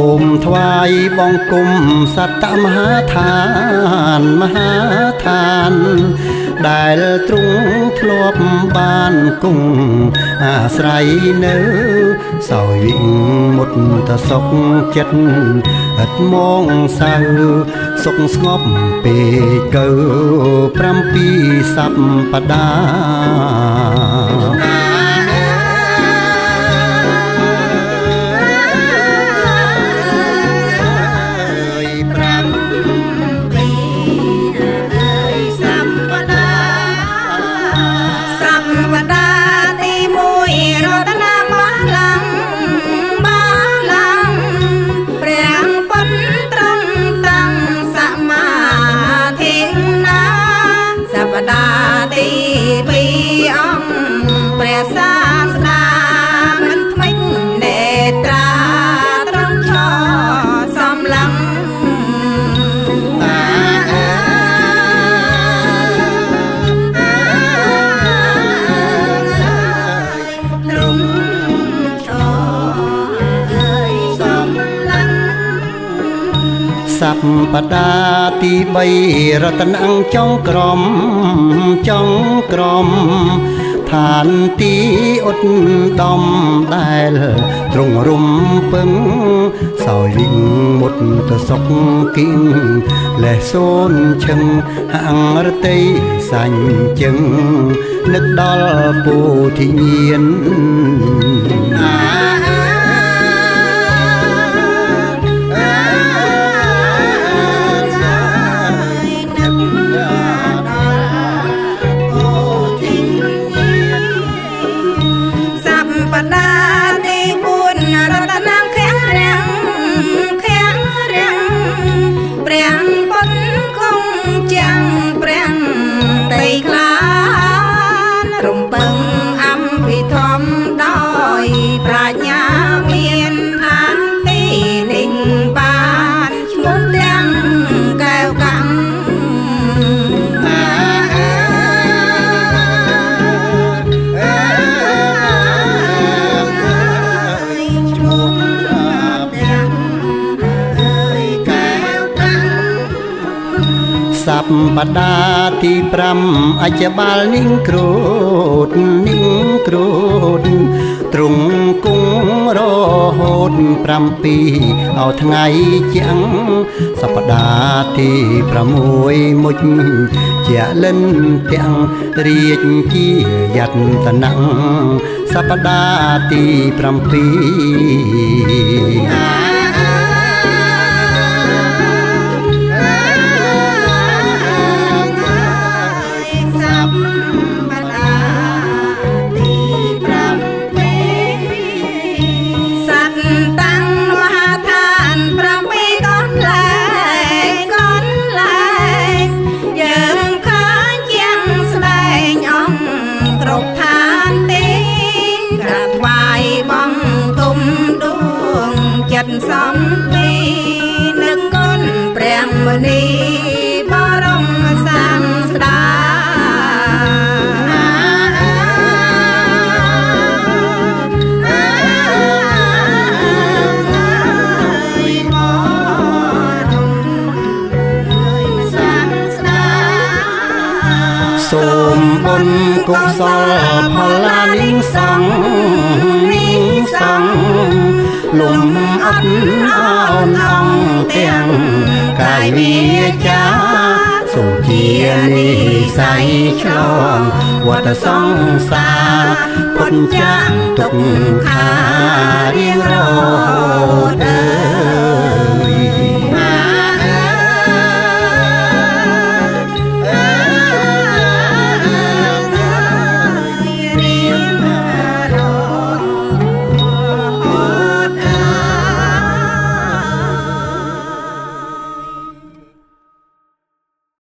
សូមថ្វាយបង្គំសត្តមហាឋានមហាឋានដែលទ្រង់ធ្លាប់បានគង់អាស្រ័យនៅសោយវិមុតតសុខចិត្តឥតមងសៅសុខស្ងប់ពេកៅ7សប្តាហ៍ព្រះសាស្តាមិនថ្មិញនេត្រាត្រង់ឈរសំឡឹងត្រង់ឈរសំឡឹងសប្តាហ៍ទី3រតនអង្គចុងក្រមឋានទីឧត្តមដែលទ្រង់រំពឹងសោយវិមុតតសុខគិងលេះសូនឈឹងហាងរតីសាញ់ជឹងនឹកដល់ពូធីញៀនប្រាជ្ញាមានឋានទីនិញបានឈ្មោះទាំងកែវកាំងឈ្មោះទាំងកែវកាំងសប្តាហ៍ទី5អច្ចបាលនិងគ្រូតទ្រង់គង់រហូត7ឲ្យថ្ងៃជាងសប្តាហ៍ទី6មុជជាលិនទាំងរាជជាយតនៈសប្តាហ៍ទី7សំពីនឹកគុណព្រះមុនីបរមសាស្តាសូមបុណ្យកុសលផលលានិសង្ឃលំអត់អោនអង្គទាំងកាយវាចាសូមជានិស័យឆ្លងវត្តសង្សារពុនចាក់ទុកខារៀងរហូត